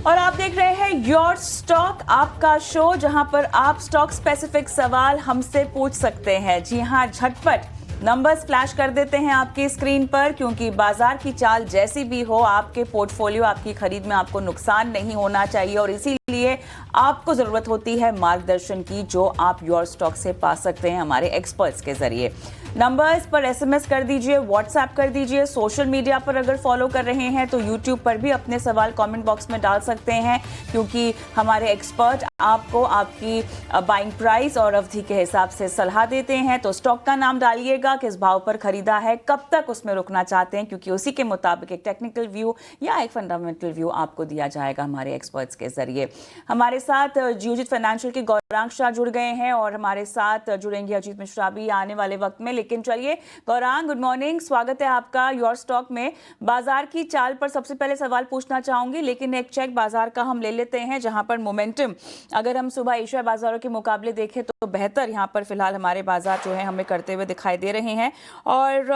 और आप देख रहे हैं योर स्टॉक, आपका शो जहां पर आप स्टॉक स्पेसिफिक सवाल हमसे पूछ सकते हैं। जी हां, झटपट नंबर्स फ्लैश कर देते हैं आपकी स्क्रीन पर, क्योंकि बाजार की चाल जैसी भी हो, आपके पोर्टफोलियो, आपकी खरीद में आपको नुकसान नहीं होना चाहिए और इसीलिए आपको जरूरत होती है मार्गदर्शन की, जो आप योर स्टॉक से पा सकते हैं हमारे एक्सपर्ट्स के जरिए। नंबर्स पर एसएमएस कर दीजिए, व्हाट्सएप कर दीजिए, सोशल मीडिया पर अगर फॉलो कर रहे हैं तो यूट्यूब पर भी अपने सवाल कमेंट बॉक्स में डाल सकते हैं, क्योंकि हमारे एक्सपर्ट आपको आपकी बाइंग प्राइस और अवधि के हिसाब से सलाह देते हैं। तो स्टॉक का नाम डालिएगा, किस भाव पर खरीदा है, कब तक उसमें रुकना चाहते हैं, क्योंकि उसी के मुताबिक एक टेक्निकल व्यू या एक फंडामेंटल व्यू आपको दिया जाएगा हमारे एक्सपर्ट्स के जरिए। हमारे साथ जियोजित फाइनेंशियल के गौरांग शाह जुड़ गए हैं और हमारे साथ जुड़ेंगे अजीत मिश्रा भी आने वाले वक्त में। लेकिन चलिए गौरांग, गुड मॉर्निंग, स्वागत है आपका योर स्टॉक में। बाजार की चाल पर सबसे पहले सवाल पूछना चाहूंगी, लेकिन एक चेक बाजार का हम ले लेते हैं, जहां पर मोमेंटम अगर हम सुबह एशिया बाजारों के मुकाबले देखें तो बेहतर यहां पर फिलहाल हमारे बाजार जो है हमें करते हुए दिखाई दे रहे हैं। और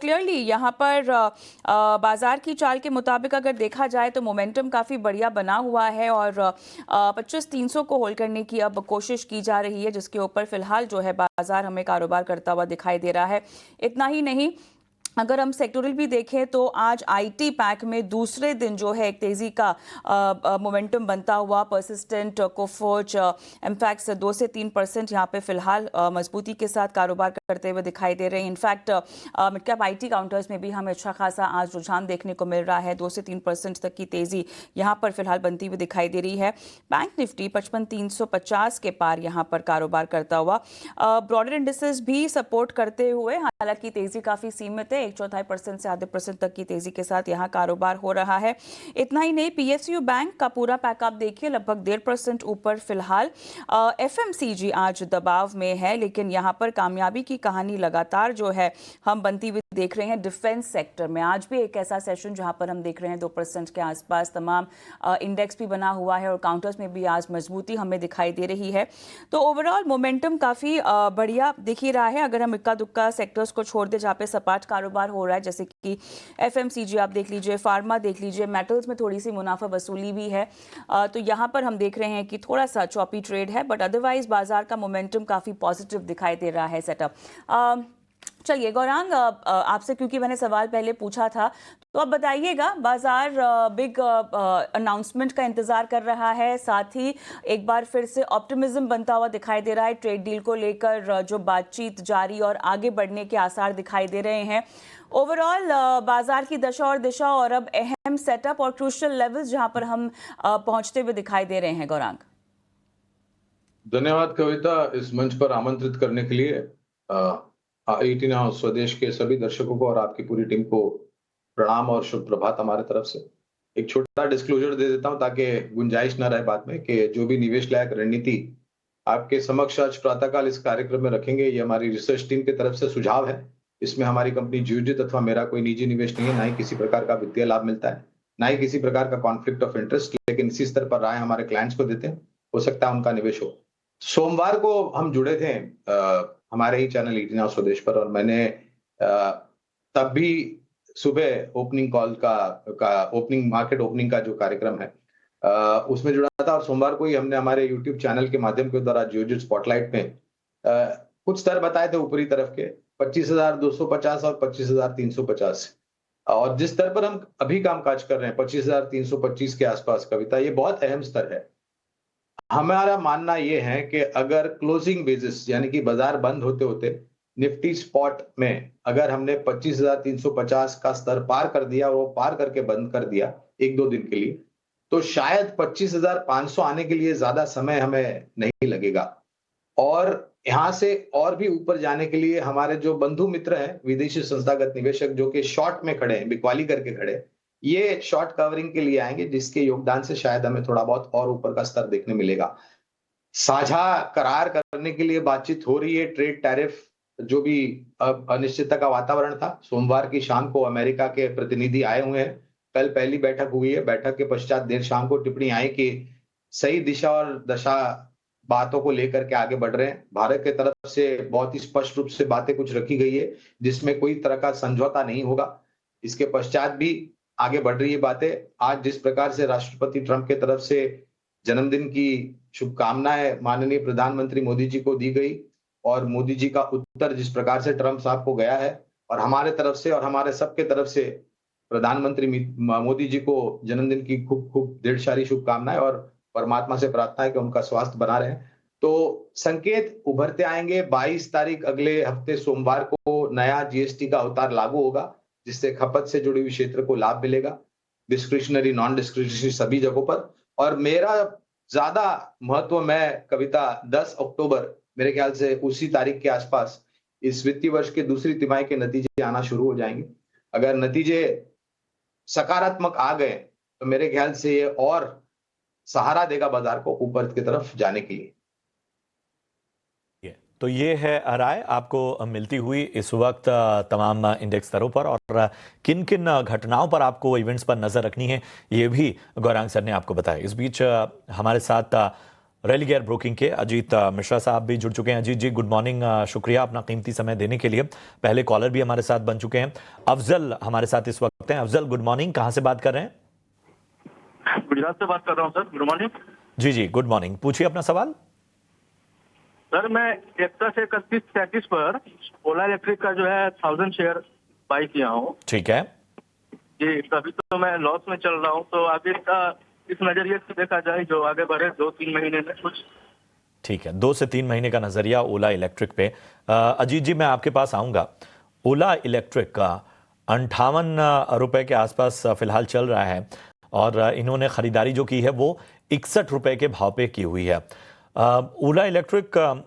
क्लियरली यहां पर बाजार की चाल के मुताबिक अगर देखा जाए तो मोमेंटम काफ़ी बढ़िया बना हुआ है और 25,300 को होल्ड करने की अब कोशिश की जा रही है, जिसके ऊपर फिलहाल जो है बाजार हमें कारोबार करता हुआ दिखाई दे रहा है। इतना ही नहीं, अगर हम सेक्टोरल भी देखें तो आज आईटी पैक में दूसरे दिन जो है एक तेजी का मोमेंटम बनता हुआ, परसिस्टेंट, कोफोर्ज, एमफैक्स 2 से 3% यहाँ पे फिलहाल मजबूती के साथ कारोबार करते हुए दिखाई दे रहे हैं। In fact mid cap IT counters में भी हमें अच्छा खासा आज रुझान देखने को मिल रहा है, 2 से 3% तक की तेजी यहाँ पर फिलहाल बनती हुई दिखाई दे रही है। बैंक निफ्टी 55,350 के पार यहाँ पर कारोबार करता हुआ, ब्रॉडर इंडिसेस भी सपोर्ट करते हुए, हालांकि तेजी काफ़ी सीमित है, 1/4% से आधे % तक की तेजी के साथ यहां कारोबार हो रहा है। इतना ही नहीं, पीएसयू बैंक का पूरा पैक आप देखिए लगभग 1.5% ऊपर फिलहाल। एफएमसीजी आज दबाव में है, लेकिन यहां पर कामयाबी की कहानी लगातार जो है हम बनती हुई देख रहे हैं। डिफेंस सेक्टर में आज भी एक ऐसा सेशन जहां पर हम देख रहे हैं 2% के आसपास तमाम इंडेक्स भी बना हुआ है और काउंटर्स में भी आज मजबूती हमें दिखाई दे रही है। तो ओवरऑल मोमेंटम काफ़ी बढ़िया दिख ही रहा है। अगर हम इक्का दुक्का सेक्टर्स को छोड़ दे जहाँ पे सपाट कारोबार हो रहा है, जैसे कि एफएमसीजी आप देख लीजिए, फार्मा देख लीजिए, मेटल्स में थोड़ी सी मुनाफा वसूली भी है, तो यहाँ पर हम देख रहे हैं कि थोड़ा सा चॉपी ट्रेड है, बट अदरवाइज बाजार का मोमेंटम काफ़ी पॉजिटिव दिखाई दे रहा है सेटअप। चलिए गौरांग, आपसे क्योंकि मैंने सवाल पहले पूछा था, तो अब बताइएगा, बाजार बिग अनाउंसमेंट का इंतजार कर रहा है, साथ ही एक बार फिर से ऑप्टिमिज्म बनता हुआ दिखाई दे रहा है, ट्रेड डील को लेकर जो बातचीत जारी और आगे बढ़ने के आसार दिखाई दे रहे हैं। ओवरऑल बाजार की दशा और दिशा और अब अहम सेटअप और क्रूशियल लेवल्स जहां पर हम पहुंचते हुए दिखाई दे रहे हैं। गौरांग, धन्यवाद कविता, इस मंच पर आमंत्रित करने के लिए। 18 हाउस स्वदेश के सभी दर्शकों को और आपकी पूरी टीम को प्रणाम और शुभ प्रभात हमारे तरफ से। एक छोटा डिस्क्लोजर दे देता हूं ताकि गुंजाइश न रहे बाद में कि जो भी निवेश लायक रणनीति आपके समक्ष आज प्रातःकाल इस कार्यक्रम में रखेंगे, ये हमारी रिसर्च टीम की तरफ से सुझाव है। इसमें हमारी कंपनी जियोजित अथवा मेरा कोई निजी निवेश नहीं है, ना ही किसी प्रकार का वित्तीय लाभ मिलता है, ना ही किसी प्रकार का कॉन्फ्लिक्ट ऑफ इंटरेस्ट, लेकिन इसी स्तर पर राय हमारे क्लाइंट्स को देते हैं, हो सकता है उनका निवेश हो। सोमवार को हम जुड़े थे हमारे ही चैनल 18 हाउस स्वदेश पर, और मैंने तब भी सुबह ओपनिंग कॉल का ओपनिंग मार्केट ओपनिंग का जो कार्यक्रम है उसमें जुड़ा था, और सोमवार को ही हमने हमारे यूट्यूब चैनल के माध्यम के द्वारा जियोजित स्पॉटलाइट में कुछ स्तर बताए थे ऊपरी तरफ के 25,250 और 25,350, और जिस स्तर पर हम अभी कामकाज कर रहे हैं 25,325 के आसपास कविता, ये बहुत अहम स्तर है। हमारा मानना यह है कि अगर क्लोजिंग बेसिस यानी कि बाजार बंद होते होते निफ्टी स्पॉट में अगर हमने 25,350 का स्तर पार कर दिया और वो पार करके बंद कर दिया 1-2 दिन के लिए, तो शायद 25,500 आने के लिए ज्यादा समय हमें नहीं लगेगा। और यहां से और भी ऊपर जाने के लिए हमारे जो बंधु मित्र हैं, विदेशी संस्थागत निवेशक जो कि शॉर्ट में खड़े हैं, बिकवाली करके खड़े हैं, ये शॉर्ट कवरिंग के लिए आएंगे, जिसके योगदान से शायद हमें थोड़ा बहुत और ऊपर का स्तर देखने मिलेगा। साझा करार करने के लिए बातचीत हो रही है, ट्रेड टैरिफ जो भी अनिश्चितता का वातावरण था। सोमवार की शाम को अमेरिका के प्रतिनिधि आए हुए हैं, कल पहली बैठक हुई है, बैठक के पश्चात देर शाम को टिप्पणी आई कि सही दिशा और दशा बातों को लेकर के आगे बढ़ रहे हैं। भारत की तरफ से बहुत ही स्पष्ट रूप से बातें कुछ रखी गई है जिसमें कोई तरह का समझौता नहीं होगा। इसके पश्चात भी आगे बढ़ रही है बातें। आज जिस प्रकार से राष्ट्रपति ट्रंप के तरफ से जन्मदिन की शुभकामनाएं माननीय प्रधानमंत्री मोदी जी को दी गई और मोदी जी का उत्तर जिस प्रकार से ट्रंप साहब को गया है और हमारे तरफ से और हमारे सबके तरफ से प्रधानमंत्री मोदी जी को जन्मदिन की खूब खूब ढेर सारी शुभकामनाएं और परमात्मा से प्रार्थना है कि उनका स्वास्थ्य बना रहे। तो संकेत उभरते आएंगे। 22 तारीख अगले हफ्ते सोमवार को नया जीएसटी का अवतार लागू होगा, जिससे खपत से जुड़े हुए क्षेत्र को लाभ मिलेगा, डिस्क्रिशनरी नॉन डिस्क्रिशनरी सभी जगहों पर। और मेरा ज्यादा महत्व, मैं कविता 10 अक्टूबर मेरे ख्याल से उसी तारीख के आसपास इस वित्तीय वर्ष के दूसरी तिमाही के नतीजे आना शुरू हो जाएंगे। अगर नतीजे सकारात्मक आ गए तो मेरे ख्याल से ये और सहारा देगा बाजार को ऊपर की तरफ जाने के लिए। तो ये है राय आपको मिलती हुई इस वक्त तमाम इंडेक्स स्तरों पर, और किन किन घटनाओं पर आपको इवेंट्स पर नजर रखनी है ये भी गौरांग सर ने आपको बताया। इस बीच हमारे साथ रैली गेयर ब्रोकिंग के अजीत मिश्रा साहब भी जुड़ चुके हैं। अजीत जी, गुड मॉर्निंग, शुक्रिया अपना कीमती समय देने के लिए। पहले कॉलर भी हमारे साथ बन चुके हैं, अफजल हमारे साथ इस वक्त हैं। अफजल, गुड मॉर्निंग, कहाँ से बात कर रहे हैं? गुजरात से बात कर रहा हूँ सर। Good morning. जी जी, गुड मॉर्निंग, पूछिए अपना सवाल। सर, मैं 31 पर ओला इलेक्ट्रिक का जो है 1000 शेयर बाई किया हूँ। ठीक है जी, तभी तो मैं लॉस में चल रहा हूँ। तो आगे का इस नजरिए से देखा जाए, जो आगे बढ़े 2-3 महीने में कुछ। ठीक है, 2 से 3 महीने का नजरिया ओला इलेक्ट्रिक पे। अजीत जी, मैं आपके पास आऊंगा। ओला इलेक्ट्रिक का 58 रुपए के आसपास फिलहाल चल रहा है और इन्होंने खरीदारी जो की है वो 61 रुपए के भाव पे की हुई है। ओला इलेक्ट्रिक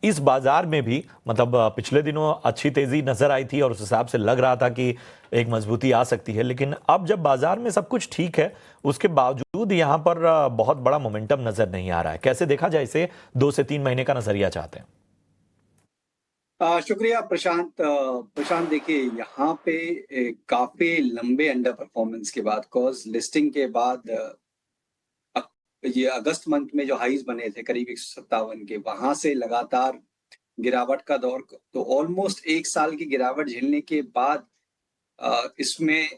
इस बाजार में भी मतलब पिछले दिनों अच्छी तेजी नजर आई थी और उस हिसाब से लग रहा था कि एक मजबूती आ सकती है, लेकिन अब जब बाजार में सब कुछ ठीक है उसके बावजूद यहाँ पर बहुत बड़ा मोमेंटम नजर नहीं आ रहा है। कैसे देखा जाए इसे? 2 से 3 महीने का नजरिया चाहते हैं। शुक्रिया प्रशांत। देखिए, यहाँ पे काफी लंबे अंडर परफॉर्मेंस के बाद, कॉज लिस्टिंग के बाद ये अगस्त मंथ में जो हाईज बने थे करीब 157 के, वहां से लगातार गिरावट का दौर, तो ऑलमोस्ट 1 साल की गिरावट झेलने के बाद इसमें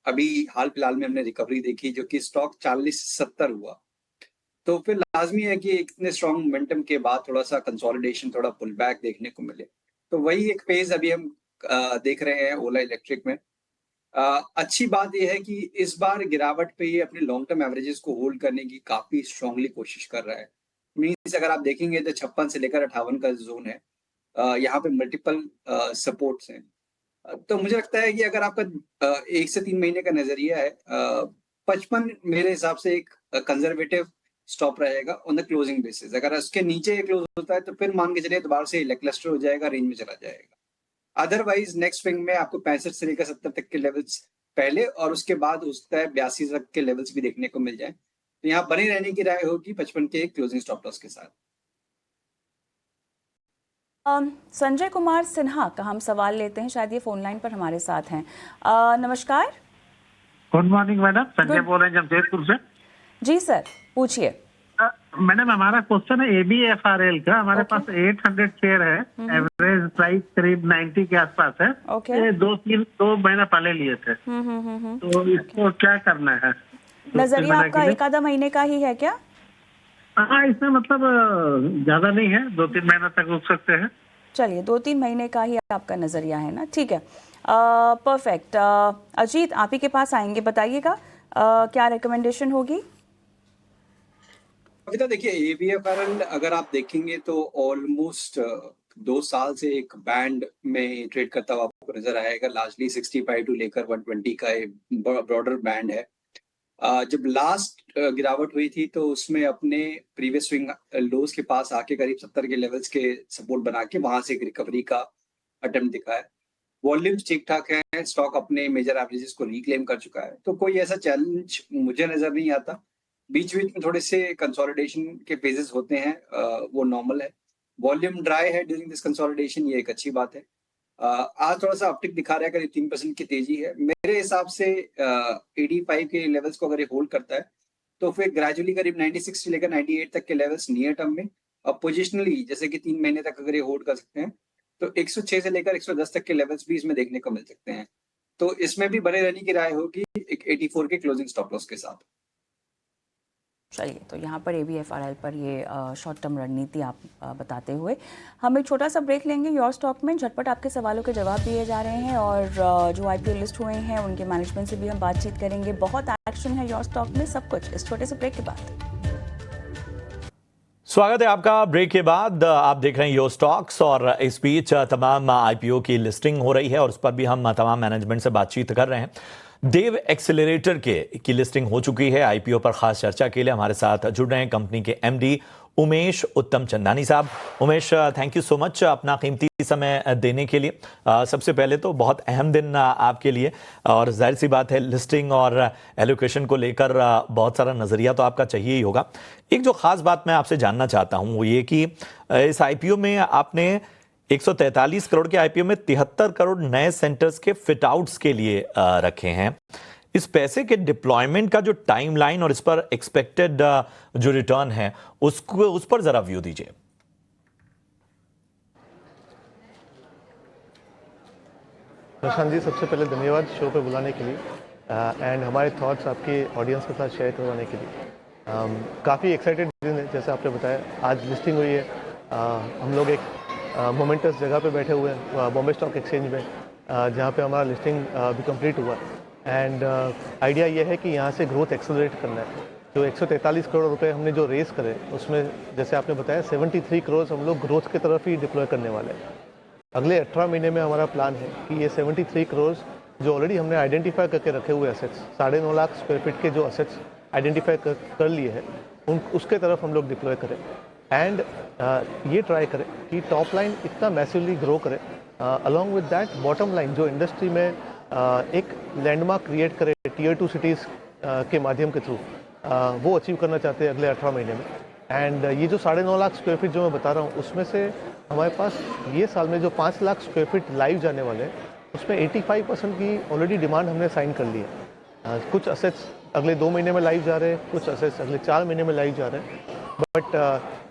अभी हाल फिलहाल में हमने रिकवरी देखी, जो कि स्टॉक 40 से 70 हुआ। तो फिर लाजमी है कि इतने स्ट्रॉन्ग मोमेंटम के बाद थोड़ा सा कंसोलिडेशन, थोड़ा पुल बैक देखने को मिले। तो वही एक फेज अभी हम देख रहे हैं ओला इलेक्ट्रिक में। अच्छी बात यह है कि इस बार गिरावट पे ये अपने लॉन्ग टर्म एवरेजेस को होल्ड करने की काफी स्ट्रांगली कोशिश कर रहा है। मींस अगर आप देखेंगे तो 56 से लेकर 58 का जोन है। यहाँ पे मल्टीपल सपोर्ट्स हैं। तो मुझे लगता है कि अगर आपका 1 से 3 महीने का नजरिया है, 55 मेरे हिसाब से एक कंजर्वेटिव स्टॉप रहेगा ऑन द क्लोजिंग बेसिस। अगर उसके नीचे क्लोज होता है तो फिर मान के चलिए दोबारा से लैकलस्टर हो जाएगा, रेंज में चला जाएगा। अदरवाइज नेक्स्ट स्विंग में आपको 65 से लेकर 70 तक के लेवल्स पहले, और उसके बाद हो सकता है 82 तक के लेवल्स भी देखने को मिल जाए। तो यहाँ बने रहने की राय होगी 55 के क्लोजिंग स्टॉप लॉस के साथ। संजय कुमार सिन्हा का हम सवाल लेते हैं, शायद ये फोन लाइन पर हमारे साथ हैं। नमस्कार। गुड मॉर्निंग मैडम, संजय बोल रहे हैं जमशेदपुर से। जी सर, पूछिए। मैडम, हमारा क्वेश्चन है ABFRL का। हमारे पास 800 शेयर है, एवरेज प्राइस करीब 90 के आसपास है। ये 2 महीना पहले लिए थे। तो इसको क्या करना है? नजरिया आपका 1 आधा महीने का ही है क्या? हाँ, इसमें मतलब ज्यादा नहीं है, 2-3 महीना तक रुक सकते हैं। चलिए, 2-3 महीने का ही आपका नजरिया है ना, ठीक है, परफेक्ट। अजीत, आप ही के पास आएंगे, बताइएगा क्या रिकमेंडेशन होगी? अभी तो देखिए, ABFRL अगर आप देखेंगे तो ऑलमोस्ट 2 साल से एक बैंड में ट्रेड करता हुआ आपको नजर आएगा। लार्जली 65 टू लेकर 120 का एक ब्रॉडर बैंड है। जब लास्ट गिरावट हुई थी तो उसमें अपने प्रीवियस स्विंग लोज के पास आके करीब 70 के लेवल्स के सपोर्ट बना के वहां से एक रिकवरी का अटेम्प्ट दिखा है। वॉल्यूम्स ठीक ठाक हैं, स्टॉक अपने मेजर एवरेजेस को रिक्लेम कर चुका है, तो कोई ऐसा चैलेंज मुझे नजर नहीं आता। बीच बीच में थोड़े से कंसोलिडेशन के फेजेस होते हैं, वो नॉर्मल है। वॉल्यूम ड्राई है ड्यूरिंग दिस कंसोलिडेशन, ये एक अच्छी बात है। आज थोड़ा सा अपटिक दिखा रहा है, करीब 3% की तेजी है। मेरे हिसाब से 85 के लेवल्स को अगर ये होल्ड करता है तो फिर ग्रेजुअली करीब 96 से लेकर 98 तक के लेवल्स नियर टर्म में, और पोजिशनली जैसे कि 3 महीने तक अगर ये होल्ड कर सकते हैं तो 106 से लेकर 110 तक के लेवल्स भी इसमें देखने को मिल सकते हैं। तो इसमें भी बने रहने की राय होगी एक 84 के क्लोजिंग स्टॉप लॉस के साथ। चलिए, तो यहाँ पर ABFRL पर ये शॉर्ट टर्म रणनीति आप बताते हुए हम एक छोटा सा ब्रेक लेंगे। योर स्टॉक में झटपट आपके सवालों के जवाब दिए जा रहे हैं और जो IPO लिस्ट हुए हैं उनके मैनेजमेंट से भी हम बातचीत करेंगे। बहुत एक्शन है योर स्टॉक में, सब कुछ इस छोटे से ब्रेक के बाद। स्वागत है आपका ब्रेक के बाद। आप देख रहे हैं योर स्टॉक्स और इस बीच तमाम IPO की लिस्टिंग हो रही है और उस पर भी हम तमाम मैनेजमेंट से बातचीत कर रहे हैं। देव एक्सेलरेटर की लिस्टिंग हो चुकी है। IPO पर खास चर्चा के लिए हमारे साथ जुड़ रहे हैं कंपनी के MD उमेश उत्तम चंदानी साहब। Umesh, thank you so much अपना कीमती समय देने के लिए। सबसे पहले तो बहुत अहम दिन आपके लिए और जाहिर सी बात है लिस्टिंग और एलोकेशन को लेकर बहुत सारा नज़रिया तो आपका चाहिए ही होगा। एक जो खास बात मैं आपसे जानना चाहता हूँ वो ये कि इस IPO में आपने 143 करोड़ के IPO में 73 करोड़ नए सेंटर्स के फिट आउट्स के लिए रखे हैं। इस पैसे के डिप्लॉयमेंट का जो टाइमलाइन और इस पर एक्सपेक्टेड जो रिटर्न है उसको उस पर जरा व्यू दीजिए। प्रशांत जी, सबसे पहले धन्यवाद शो पे बुलाने के लिए एंड हमारे थॉट्स आपके ऑडियंस के साथ शेयर करवाने के लिए। काफ़ी एक्साइटेड दिन है, जैसे आपने बताया आज लिस्टिंग हुई है। हम लोग एक मोमेंटस जगह पे बैठे हुए हैं बॉम्बे स्टॉक एक्सचेंज में, जहाँ पे हमारा लिस्टिंग भी कंप्लीट हुआ एंड आइडिया ये है कि यहाँ से ग्रोथ एक्सेलरेट करना है। जो 143 करोड़ रुपए हमने जो रेस करे उसमें जैसे आपने बताया 73 करोड़ हम लोग ग्रोथ की तरफ ही डिप्लॉय करने वाले हैं। अगले 18 महीने में हमारा प्लान है कि ये 73 करोड़ जो ऑलरेडी हमने आइडेंटिफाई करके रखे हुए असेट्स 9.5 लाख स्क्वायर फीट के जो असेट्स आइडेंटिफाई कर लिए हैं उसके तरफ हम लोग डिप्लॉय करें एंड ये ट्राई करें कि टॉप लाइन इतना मैसिवली ग्रो करे, along with that bottom line जो इंडस्ट्री में एक लैंडमार्क क्रिएट करे टियर 2 सिटीज़ के माध्यम के थ्रू, वो अचीव करना चाहते हैं अगले 18 महीने में। एंड ये जो 9.5 लाख स्क्वायर फीट जो मैं बता रहा हूँ उसमें से हमारे पास ये साल में जो 5 लाख स्क्वायर फीट लाइव जाने वाले हैं उसमें 85% की ऑलरेडी डिमांड हमने साइन कर ली है। कुछ असेट्स अगले 2 महीने में लाइव जा रहे हैं, कुछ असेट्स अगले 4 महीने में लाइव जा रहे हैं। बट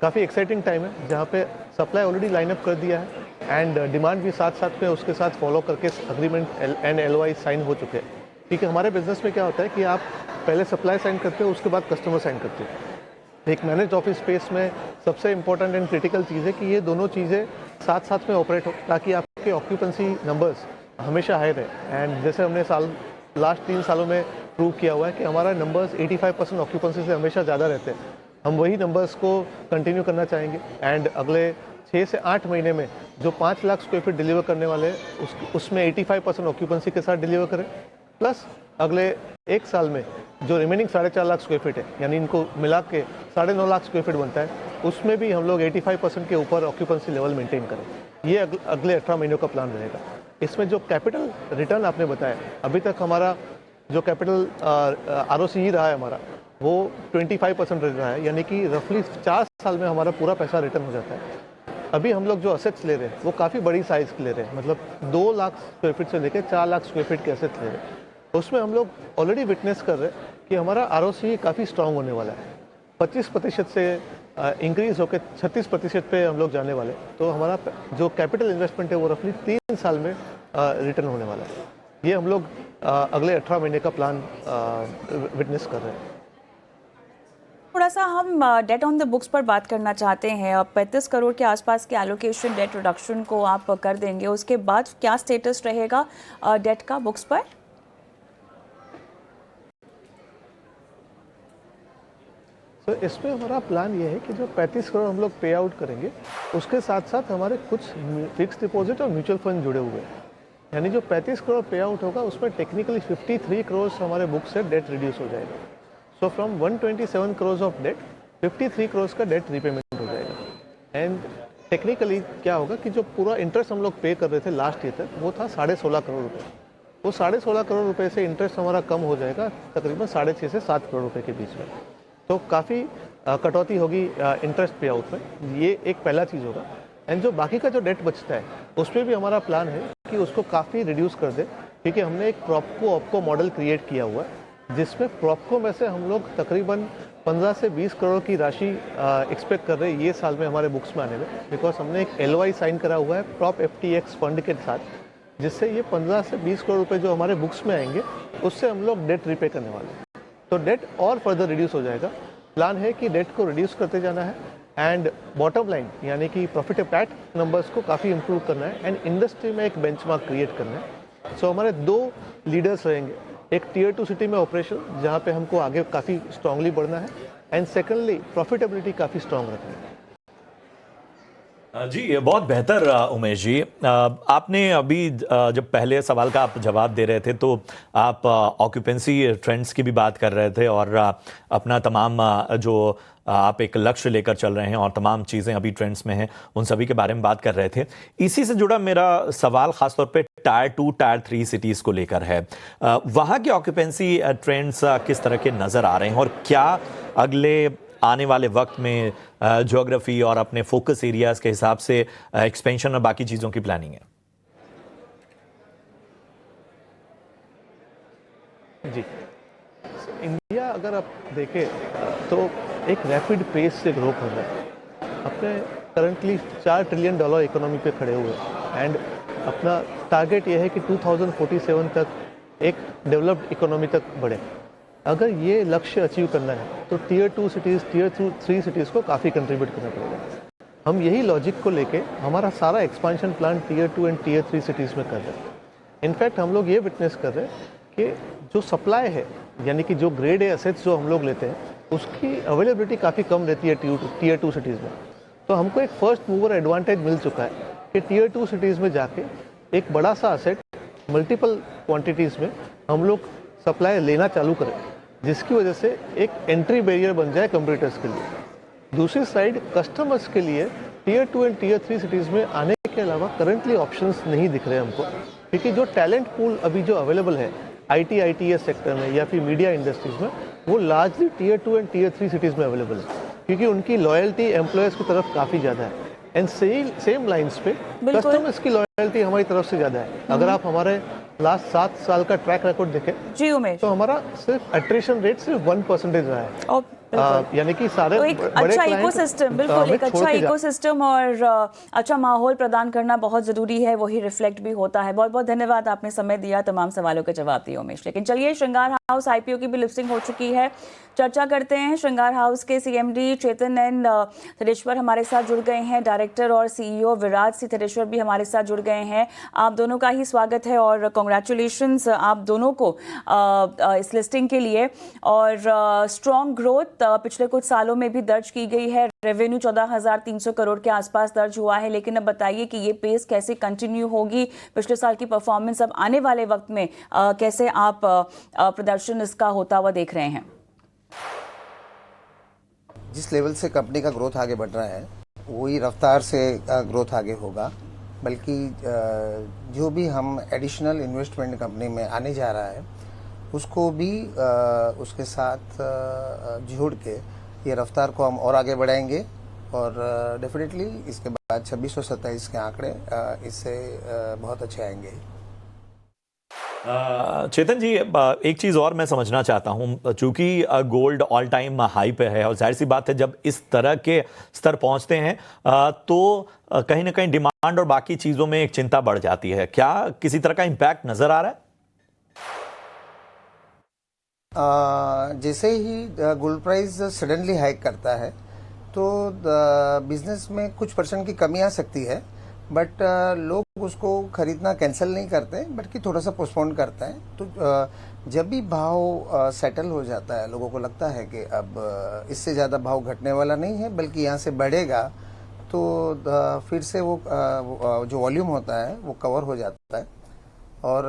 काफ़ी एक्साइटिंग टाइम है जहाँ पे सप्लाई ऑलरेडी लाइनअप कर दिया है एंड डिमांड भी साथ साथ में उसके साथ फॉलो करके अग्रीमेंट एंड LOI साइन हो चुके हैं। ठीक है, हमारे बिजनेस में क्या होता है कि आप पहले सप्लाई साइन करते हो, उसके बाद कस्टमर साइन करते हो। एक मैनेज ऑफिस स्पेस में सबसे इंपॉर्टेंट एंड क्रिटिकल चीज़ है कि ये दोनों चीज़ें साथ साथ में ऑपरेट हो ताकि आपके ऑक्यूपेंसी नंबर्स हमेशा हाई रहे। एंड जैसे हमने लास्ट 3 सालों में प्रूव किया हुआ है कि हमारा नंबर्स 85% ऑक्यूपेंसी से हमेशा ज़्यादा रहते हैं। हम वही नंबर्स को कंटिन्यू करना चाहेंगे एंड अगले 6 से 8 महीने में जो 5 लाख स्क्वायर फीट डिलीवर करने वाले हैं उसमें 85% ऑक्यूपेंसी के साथ डिलीवर करें, प्लस अगले 1 साल में जो रिमेनिंग 4.5 लाख स्क्वायर फीट है यानी इनको मिला के 9.5 लाख स्क्वायर फीट बनता है, उसमें भी हम लोग 85% के ऊपर ऑक्यूपेंसी लेवल मेंटेन करें। ये अगले 18 महीनों का प्लान रहेगा। इसमें जो कैपिटल रिटर्न आपने बताया, अभी तक हमारा जो कैपिटल ROC ही रहा है हमारा वो 25% रहा है, यानी कि रफली 4 साल में हमारा पूरा पैसा रिटर्न हो जाता है। अभी हम लोग जो असेट्स ले रहे हैं वो काफ़ी बड़ी साइज़ के ले रहे हैं, मतलब 2 लाख स्क्वायर फीट से लेकर 4 लाख स्क्वायर फीट के असेट्स ले रहे हैं। उसमें हम लोग ऑलरेडी विटनेस कर रहे हैं कि हमारा ROC काफ़ी स्ट्रांग होने वाला है। 25% से इंक्रीज होकर 36% पे हम लोग जाने वाले। तो हमारा जो कैपिटल इन्वेस्टमेंट है वो रफली 3 साल में रिटर्न होने वाला है। ये हम लोग अगले 18 महीने का प्लान विटनेस कर रहे हैं। थोड़ा सा हम डेट ऑन द बुक्स पर बात करना चाहते हैं। अब 35 करोड़ के आसपास के एलोकेशन डेट रिडक्शन को आप कर देंगे, उसके बाद क्या स्टेटस रहेगा डेट का बुक्स पर? तो इसमें हमारा प्लान ये है कि जो 35 करोड़ हम लोग पे आउट करेंगे उसके साथ साथ हमारे कुछ फिक्स डिपॉजिट और म्यूचुअल फंड जुड़े हुए हैं, यानी जो 35 करोड़ पे आउट होगा उसमें टेक्निकली 53 करोड़ हमारे बुक से डेट रिड्यूस हो जाएगा। So from 127 crore of debt 53 crore का डेट रीपेमेंट हो जाएगा। एंड टेक्निकली क्या होगा कि जो पूरा इंटरेस्ट हम लोग पे कर रहे थे लास्ट ईयर तक वो था 16.5 करोड़ रुपये। वो 16.5 करोड़ रुपये से इंटरेस्ट हमारा कम हो जाएगा तकरीबन 6.5 से 7 करोड़ रुपये के बीच में। तो काफ़ी कटौती होगी इंटरेस्ट पे आउट में, ये एक पहला चीज़ होगा। एंड जो बाकी का जो डेट बचता है उसमें भी हमारा प्लान है कि उसको काफ़ी रिड्यूस कर दे, क्योंकि हमने एक प्रॉपको ऑपको मॉडल क्रिएट किया हुआ है जिसमें प्रॉपको में से हम लोग तकरीबन 15 से 20 करोड़ की राशि एक्सपेक्ट कर रहे हैं ये साल में हमारे बुक्स में आने में, बिकॉज हमने एक LOI साइन करा हुआ है प्रॉप FTX फंड के साथ जिससे ये 15 से 20 करोड़ रुपए जो हमारे बुक्स में आएंगे उससे हम लोग डेट रिपे करने वाले हैं। तो डेट और फर्दर रिड्यूस हो जाएगा। प्लान है कि डेट को रिड्यूस करते जाना है एंड बॉटम लाइन यानी कि प्रॉफिट पैट नंबर्स को काफ़ी इंप्रूव करना है एंड इंडस्ट्री में एक बेंचमार्क क्रिएट करना है। सो हमारे 2 लीडर्स रहेंगे, एक टियर 2 सिटी में ऑपरेशन जहाँ पे हमको आगे काफ़ी स्ट्रांगली बढ़ना है एंड सेकेंडली प्रॉफिटेबिलिटी काफ़ी स्ट्रांग रखना है। जी बहुत बेहतर उमेश जी। आपने अभी जब पहले सवाल का आप जवाब दे रहे थे तो आप ऑक्यूपेंसी ट्रेंड्स की भी बात कर रहे थे और अपना तमाम जो आप एक लक्ष्य लेकर चल रहे हैं और तमाम चीज़ें अभी ट्रेंड्स में हैं उन सभी के बारे में बात कर रहे थे। इसी से जुड़ा मेरा सवाल खासतौर पे टायर 2 टायर 3 सिटीज़ को लेकर है। वहाँ की ऑक्यूपेंसी ट्रेंड्स किस तरह के नज़र आ रहे हैं और क्या अगले आने वाले वक्त में ज्योग्राफी और अपने फोकस एरियाज के हिसाब से एक्सपेंशन और बाकी चीज़ों की प्लानिंग है? जी, इंडिया अगर आप देखें तो एक रैपिड पेस से ग्रो कर रहा है। अपने करंटली $4 ट्रिलियन इकोनॉमी पे खड़े हुए हैं एंड अपना टारगेट ये है कि 2047 तक एक डेवलप्ड इकोनॉमी तक बढ़े। अगर ये लक्ष्य अचीव करना है तो टियर 2 सिटीज़, टियर 3 सिटीज़ को काफ़ी कंट्रीब्यूट करना पड़ेगा। हम यही लॉजिक को लेके हमारा सारा expansion plan tier 2 and tier 3 cities में कर रहे हैं। इनफैक्ट हम लोग ये विटनेस कर रहे हैं कि जो सप्लाई है यानी कि जो ग्रेड ए एसेट्स जो हम लोग लेते हैं उसकी अवेलेबिलिटी काफ़ी कम रहती है टियर 2 सिटीज़ में। तो हमको एक फर्स्ट मूवर एडवांटेज मिल चुका है कि टियर 2 सिटीज़ में जाके एक बड़ा सा एसेट मल्टीपल क्वांटिटीज़ में हम लोग सप्लाई लेना चालू करें, जिसकी वजह से एक एंट्री बैरियर बन जाए कंपटीटर्स के लिए। दूसरी साइड कस्टमर्स के लिए टियर 2 एंड टियर 3 सिटीज़ में आने के अलावा करंटली ऑप्शंस नहीं दिख रहे हमको, क्योंकि जो टैलेंट पूल अभी जो अवेलेबल है ITS सेक्टर में या फिर मीडिया इंडस्ट्रीज में वो largely tier 2 and tier 3 cities में अवेलेबल है, क्योंकि उनकी लॉयल्टी एम्प्लॉयर्स की तरफ काफ़ी ज़्यादा है एंड सेम लाइंस पे कस्टमर्स की लॉयल्टी हमारी तरफ से ज़्यादा है। अगर आप हमारे लास्ट 7 साल का ट्रैक रिकॉर्ड देखें जी उमेश, तो हमारा सिर्फ अट्रिशन रेट सिर्फ 1% रहा है। यानी कि सारे तो एक अच्छा इकोसिस्टम, बिल्कुल एक अच्छा इकोसिस्टम और अच्छा माहौल प्रदान करना बहुत ज़रूरी है, वही रिफ्लेक्ट भी होता है। बहुत बहुत धन्यवाद, आपने समय दिया, तमाम सवालों के जवाब दिए उमेश। लेकिन चलिए, श्रृंगार हाउस IPO की भी लिस्टिंग हो चुकी है, चर्चा करते हैं। श्रृंगार हाउस के CMD चेतन एन थेरेश्वर हमारे साथ जुड़ गए हैं, डायरेक्टर और CEO विराज सी थेरेश्वर भी हमारे साथ जुड़ गए हैं। आप दोनों का ही स्वागत है और कॉन्ग्रेचुलेशंस आप दोनों को इस लिस्टिंग के लिए। और स्ट्रॉन्ग ग्रोथ पिछले कुछ सालों में भी दर्ज की गई है, रेवेन्यू 14,300 करोड़ के आसपास दर्ज हुआ है। लेकिन अब बताइए कि ये पेस कैसे कंटिन्यू होगी, पिछले साल की परफॉर्मेंस अब आने वाले वक्त में कैसे आप प्रदर्शन इसका होता हुआ देख रहे हैं? जिस लेवल से कंपनी का ग्रोथ आगे बढ़ रहा है वही रफ्तार से ग्रोथ आगे होगा, बल्कि जो भी हम एडिशनल इन्वेस्टमेंट कंपनी में आने जा रहा है उसको भी उसके साथ जोड़ के ये रफ्तार को हम और आगे बढ़ाएंगे और डेफिनेटली इसके बाद 26 और 27 के आंकड़े इससे बहुत अच्छे आएंगे। चेतन जी, एक चीज़ और मैं समझना चाहता हूं, चूंकि गोल्ड ऑल टाइम हाई पे है और जाहिर सी बात है जब इस तरह के स्तर पहुंचते हैं तो कहीं ना कहीं डिमांड और बाकी चीज़ों में एक चिंता बढ़ जाती है। क्या किसी तरह का इम्पैक्ट नजर आ रहा है? जैसे ही गोल्ड प्राइस सडनली हाइक करता है तो बिजनेस में कुछ % की कमी आ सकती है, बट लोग उसको खरीदना कैंसिल नहीं करते बल्कि थोड़ा सा पोस्टपोन करते हैं। तो जब भी भाव सेटल हो जाता है, लोगों को लगता है कि अब इससे ज़्यादा भाव घटने वाला नहीं है बल्कि यहाँ से बढ़ेगा, तो फिर से वो जो वॉल्यूम होता है वो कवर हो जाता है। और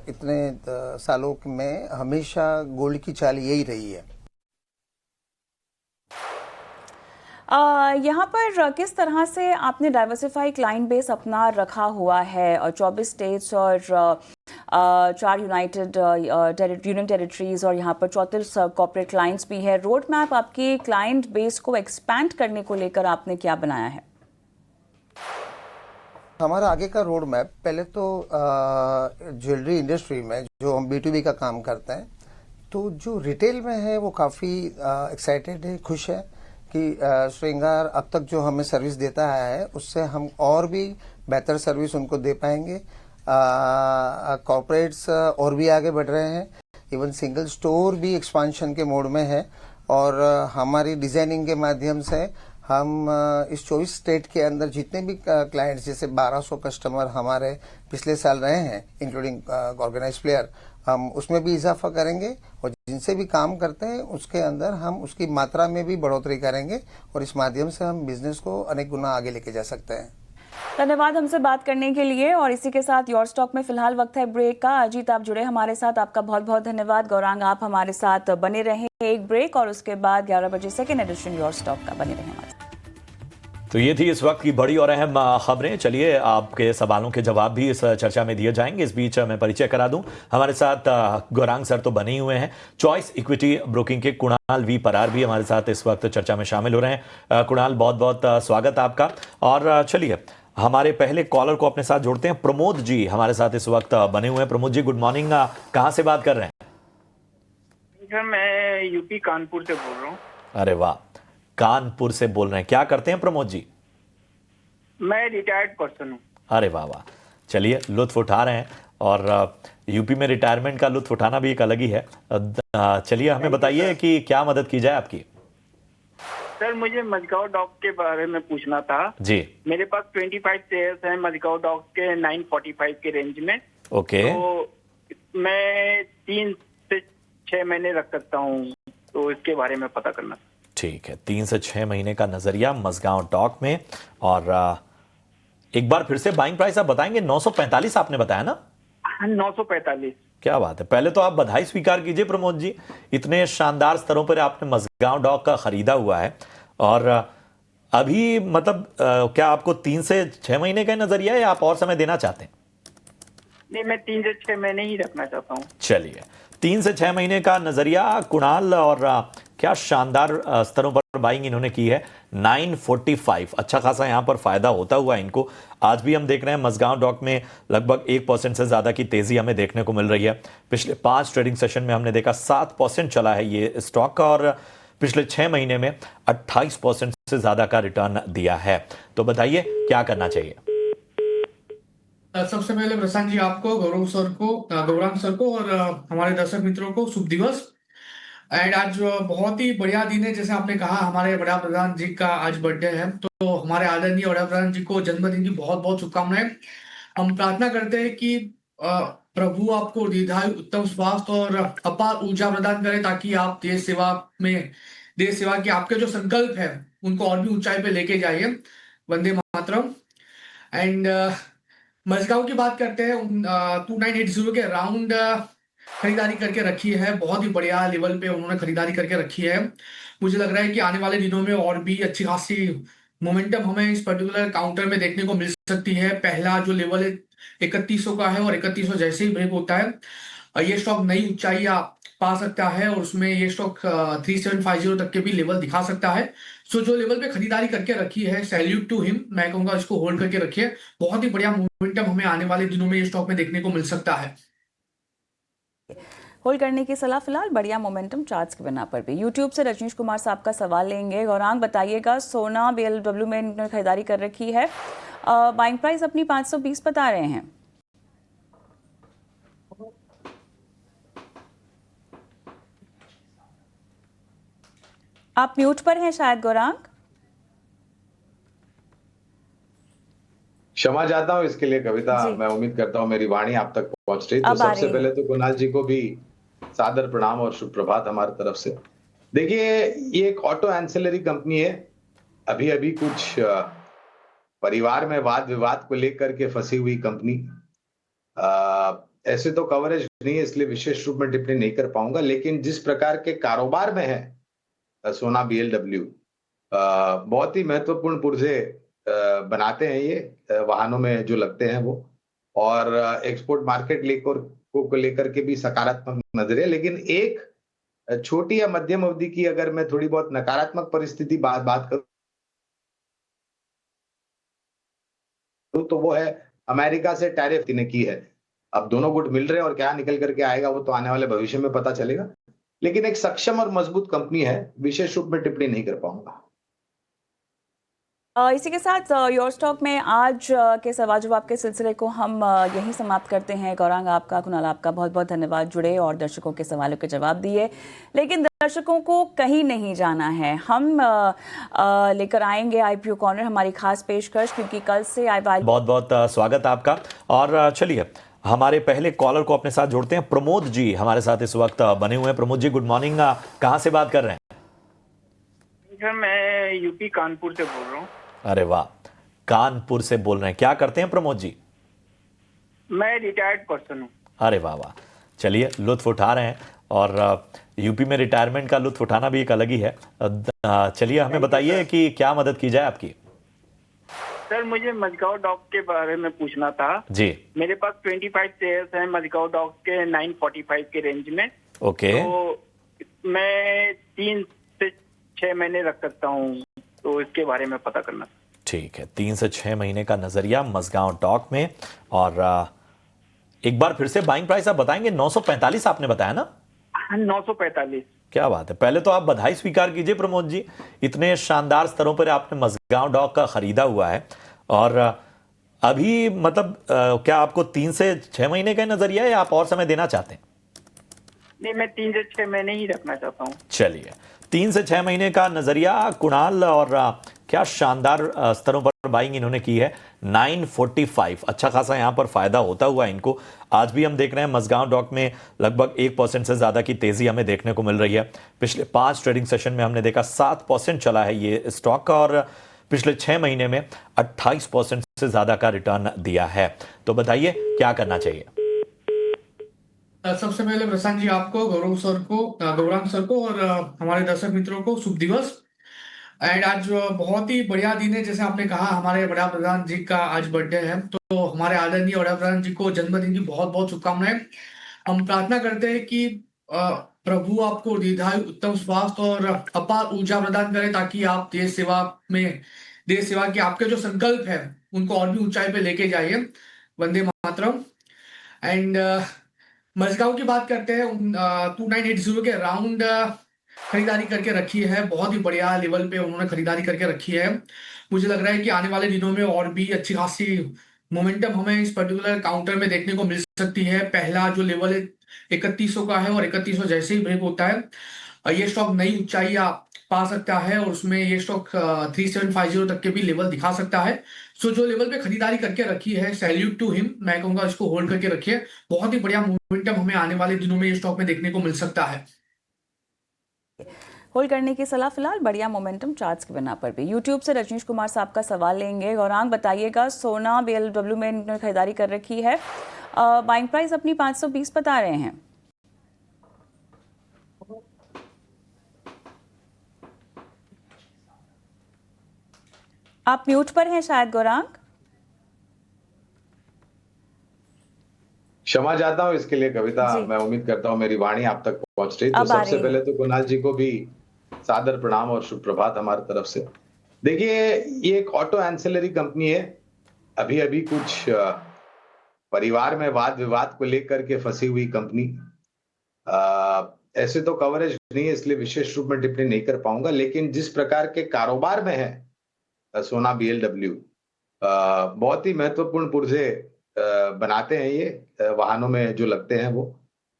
इतने सालों में हमेशा गोल्ड की चाल यही रही है। यहाँ पर किस तरह से आपने डाइवर्सिफाई क्लाइंट बेस अपना रखा हुआ है, और 24 स्टेट्स और 4 यूनाइटेड यूनियन टेरिटरीज और यहाँ पर 34 कॉर्पोरेट क्लाइंट्स भी है। रोड मैप आपकी क्लाइंट बेस को एक्सपैंड करने को लेकर आपने क्या बनाया है? हमारा आगे का रोड मैप, पहले तो ज्वेलरी इंडस्ट्री में जो हम B2B का काम करते हैं, तो जो रिटेल में है वो काफ़ी एक्साइटेड है, खुश है कि श्रृंगार अब तक जो हमें सर्विस देता है उससे हम और भी बेहतर सर्विस उनको दे पाएंगे। कॉर्पोरेट्स और भी आगे बढ़ रहे हैं, इवन सिंगल स्टोर भी एक्सपांशन के मोड में है। और हमारी डिजाइनिंग के माध्यम से हम इस 24 स्टेट के अंदर जितने भी क्लाइंट्स, जैसे 1200 कस्टमर हमारे पिछले साल रहे हैं इंक्लूडिंग ऑर्गेनाइज प्लेयर, हम उसमें भी इजाफा करेंगे और जिनसे भी काम करते हैं उसके अंदर हम उसकी मात्रा में भी बढ़ोतरी करेंगे और इस माध्यम से हम बिजनेस को अनेक गुना आगे लेके जा सकते हैं। धन्यवाद हमसे बात करने के लिए। और इसी के साथ योर स्टॉक में फिलहाल वक्त है ब्रेक का। अजीत, आप जुड़े हमारे साथ, आपका बहुत बहुत धन्यवाद। गौरांग, आप हमारे साथ बने रहें, एक ब्रेक और उसके बाद 11 बजे सेकेंड एडिशन योर स्टॉक का बने रहें हमारे साथ। तो ये थी इस वक्त की बड़ी और अहम खबरें। चलिए, आपके सवालों के जवाब भी इस चर्चा में दिए जाएंगे। इस बीच मैं परिचय करा दूं, हमारे साथ गौरांग सर तो बने ही हुए हैं। चॉइस इक्विटी ब्रोकिंग के कुणाल वी परार भी हमारे साथ इस वक्त चर्चा में शामिल हो रहे हैं। कुणाल, बहुत बहुत स्वागत आपका। और चलिए, हमारे पहले कॉलर को अपने साथ जोड़ते हैं। प्रमोद जी हमारे साथ इस वक्त बने हुए हैं। Pramod ji, good morning. कहां से बात कर रहे हैं? सर, मैं यूपी कानपुर से बोल रहा हूँ। अरे वाह, कानपुर से बोल रहे हैं। क्या करते हैं प्रमोद जी? मैं रिटायर्ड पर्सन हूँ। अरे वाह वाह, चलिए, लुत्फ उठा रहे हैं। और यूपी में रिटायरमेंट का लुत्फ उठाना भी एक अलग ही है। चलिए, हमें बताइए कि क्या मदद की जाए आपकी। सर, मुझे मजगांव डॉक के बारे में पूछना था जी। मेरे पास 25 शेयर्स हैं मजगांव डॉक के 945 के रेंज में। ओके। तो मैं 3 से 6 महीने रख सकता हूँ, तो इसके बारे में पता करना। ठीक है, 3 से 6 महीने का नजरिया मजगांव डॉक में। और एक बार फिर से बाइंग प्राइस आप बताएंगे? 945 आपने बताया ना? 945। क्या बात है। पहले तो आप बधाई स्वीकार कीजिए प्रमोद जी, इतने शानदार स्तरों पर आपने मजगांव डॉक का खरीदा हुआ है। और अभी मतलब क्या आपको 3 से 6 महीने का नजरिया है या आप और समय देना चाहते हैं? नहीं, मैं 3 से 6 महीने ही रखना चाहता हूँ। चलिए, 3 से 6 महीने का नजरिया कुणाल। और क्या शानदार स्तरों पर बाइंग इन्होंने की है। 945, अच्छा खासा यहां पर फायदा होता हुआ इनको। आज भी हम देख रहे हैं मजगांव डॉक में लगभग 1% से ज्यादा की तेजी हमें देखने को मिल रही है। पिछले 5 ट्रेडिंग सेशन में हमने देखा 7% चला है ये स्टॉक का, और पिछले 6 महीने में 28% से ज्यादा का रिटर्न दिया है। तो बताइए क्या करना चाहिए? सबसे पहले प्रशांत जी, आपको, गौरांग सर को और हमारे दर्शक मित्रों को शुभ दिवस। एंड आज बहुत ही बढ़िया दिन है। जैसे आपने कहा, हमारे बड़ा प्रधान जी का आज बर्थडे है, तो हमारे आदरणीय बड़ा प्रधान जी को जन्मदिन की बहुत बहुत शुभकामनाएं। हम प्रार्थना करते हैं कि प्रभु आपको दीर्घायु, उत्तम स्वास्थ्य और अपार ऊर्जा प्रदान करे, ताकि आप देश सेवा के आपके जो संकल्प है उनको और भी ऊंचाई पे लेके जाइए। वंदे मातरम। एंड मजगांव की बात करते हैं। 2980 के राउंड खरीदारी करके रखी है। बहुत ही बढ़िया लेवल पे उन्होंने खरीदारी करके रखी है। मुझे लग रहा है कि आने वाले दिनों में और भी अच्छी खासी मोमेंटम हमें इस पर्टिकुलर काउंटर में देखने को मिल सकती है। पहला जो लेवल है 3100 का है, और 3100 जैसे ही ब्रेक होता है ये स्टॉक नई ऊंचाई पा सकता है, और उसमें ये स्टॉक 3750 तक के भी लेवल दिखा सकता है। सो जो लेवल पे खरीदारी करके रखी है, सैल्यूट टू हिम, मैं कहूंगा इसको होल्ड करके रखिए। बहुत ही बढ़िया मोमेंटम हमें आने वाले दिनों में ये स्टॉक में देखने को मिल सकता है। होल्ड करने की सलाह फिलहाल, बढ़िया मोमेंटम चार्ट्स के बिना पर भी। यूट्यूब से रजनीश कुमार साहब का सवाल लेंगे। गौरांग, बताइएगा, सोना BLW में इन्होंने खरीदारी कर रखी है, बाइंग प्राइस अपनी 520 बता रहे हैं। आप म्यूट पर हैं शायद गौरांग। क्षमा चाहता हूं इसके लिए कविता। मैं उम्मीद करता हूं मेरी वाणी आप तक पहुंच रही। तो सबसे पहले तो कुणाल जी को भी सादर प्रणाम और शुभ प्रभात हमारी तरफ से। देखिए, ये एक ऑटो एंसिलरी कंपनी है। अभी अभी कुछ परिवार में वाद विवाद को लेकर के फंसी हुई कंपनी। ऐसे तो कवरेज नहीं है, इसलिए विशेष रूप में टिप्पणी नहीं कर पाऊंगा। लेकिन जिस प्रकार के कारोबार में है सोना BLW, बहुत ही महत्वपूर्ण पुर्जे बनाते हैं ये, वाहनों में जो लगते हैं वो, और एक्सपोर्ट मार्केट लेकर के भी सकारात्मक नजर है। लेकिन एक छोटी या मध्यम अवधि की अगर मैं थोड़ी बहुत नकारात्मक परिस्थिति बात करूं तो वो है अमेरिका से टैरिफ ने की है। अब दोनों गुट मिल रहे हैं और क्या निकल करके आएगा वो तो आने वाले भविष्य में पता चलेगा। लेकिन एक सक्षम और मजबूत कंपनी है, विशेष रूप में टिप्पणी नहीं कर पाऊंगा। इसी के साथ योर स्टॉक में आज के सवाल जवाब के सिलसिले को हम यहीं समाप्त करते हैं। गौरांग आपका, कुणाल आपका बहुत बहुत धन्यवाद, जुड़े और दर्शकों के सवालों के जवाब दिए। लेकिन दर्शकों को कहीं नहीं जाना है, हम लेकर आएंगे आईपीओ कॉर्नर, हमारी खास पेशकश, क्योंकि कल से बहुत बहुत स्वागत आपका। और चलिए हमारे पहले कॉलर को अपने साथ जोड़ते हैं। प्रमोद जी हमारे साथ इस वक्त बने हुए हैं। प्रमोद जी गुड मॉर्निंग, कहाँ से बात कर रहे हैं? सर मैं यूपी कानपुर से बोल रहा हूँ। अरे वाह, कानपुर से बोल रहे हैं। क्या करते हैं प्रमोद जी? मैं रिटायर्ड पर्सन हूँ। अरे वाह वाह, चलिए लुत्फ उठा रहे हैं, और यूपी में रिटायरमेंट का लुत्फ उठाना भी एक अलग ही है। चलिए हमें बताइए कि क्या मदद की जाए आपकी। सर मुझे मजगांव डॉक के बारे में पूछना था जी। मेरे पास 25 शेयर्स हैं मजगांव डॉक के 945 के रेंज में। ओके। तो मैं 3 से 6 महीने रख सकता हूँ, तो इसके बारे में पता करना। ठीक है, 3 से 6 महीने का नजरिया मजगांव डॉक में। और एक बार फिर से बाइंग प्राइस आप बताएंगे? 945 आपने बताया ना? 945। क्या बात है, पहले तो आप बधाई स्वीकार कीजिए प्रमोद जी, इतने शानदार स्तरों पर आपने मजगांव डॉक का खरीदा हुआ है। और अभी मतलब क्या आपको 3 से 6 महीने का नजरिया है या आप और समय देना चाहते हैं? नहीं, मैं 3 से 6 महीने ही रखना चाहता हूँ। चलिए 3 से 6 महीने का नजरिया कुणाल, और क्या शानदार स्तरों पर बाइंग इन्होंने की है। 945, अच्छा खासा यहां पर फायदा होता हुआ इनको। आज भी हम देख रहे हैं मजगांव डॉक में लगभग 1% से ज्यादा की तेजी हमें देखने को मिल रही है। पिछले 5 ट्रेडिंग सेशन में हमने देखा 7% चला है ये स्टॉक का, और पिछले 6 महीने में 28% से ज्यादा का रिटर्न दिया है। तो बताइए क्या करना चाहिए? सबसे पहले प्रशांत जी आपको, गौरंग सर को और हमारे दर्शक मित्रों को शुभ दिवस। एंड आज बहुत ही बढ़िया दिन है, जैसे आपने कहा हमारे बड़ा प्रधान जी का आज बर्थडे है, तो हमारे आदरणीय बड़ा प्रधान जी को जन्मदिन की बहुत बहुत शुभकामनाएं। हम प्रार्थना करते हैं कि प्रभु आपको दीर्घायु, उत्तम स्वास्थ्य और अपार ऊर्जा प्रदान करे, ताकि आप देश सेवा के आपके जो संकल्प है उनको और भी ऊंचाई पे लेके जाइए। वंदे मातरम। एंड मजगांव की बात करते हैं, 2980 के राउंड खरीदारी करके रखी है। बहुत ही बढ़िया लेवल पे उन्होंने खरीदारी करके रखी है। मुझे लग रहा है कि आने वाले दिनों में और भी अच्छी खासी मोमेंटम हमें इस पर्टिकुलर काउंटर में देखने को मिल सकती है। पहला जो लेवल है 3100 का है, और 3100 जैसे ही ब्रेक होता है ये स्टॉक नई ऊंचाई पा सकता है, और उसमें ये स्टॉक 3750 तक के भी लेवल दिखा सकता है। सो जो लेवल पे खरीदारी करके रखी है, सैल्यूट टू हिम, मैं कहूंगा इसको होल्ड करके रखिए। बहुत ही बढ़िया मोमेंटम हमें आने वाले दिनों में ये स्टॉक में देखने को मिल सकता है। होल्ड करने की सलाह फिलहाल, बढ़िया मोमेंटम चार्ट्स के बिना पर भी। यूट्यूब से रजनीश कुमार साहब का सवाल लेंगे। गौरांग बताइएगा, सोना BLW में इन्होंने खरीदारी कर रखी है, बाइंग प्राइस अपनी 520 बता रहे हैं। आप म्यूट पर हैं शायद गौरांग। क्षमा चाहता हूं इसके लिए कविता, मैं उम्मीद करता हूं मेरी वाणी आप तक पहुंच रही। तो सबसे पहले तो कुणाल जी को भी सादर प्रणाम और शुभ प्रभात हमारी तरफ से। देखिए ये एक ऑटो एंसिलरी कंपनी है, अभी अभी कुछ परिवार में वाद विवाद को लेकर के फंसी हुई कंपनी। ऐसे तो कवरेज नहीं है, इसलिए विशेष रूप में टिप्पणी नहीं कर पाऊंगा, लेकिन जिस प्रकार के कारोबार में है सोना BLW, बहुत ही महत्वपूर्ण पुर्जे बनाते हैं ये, वाहनों में जो लगते हैं वो,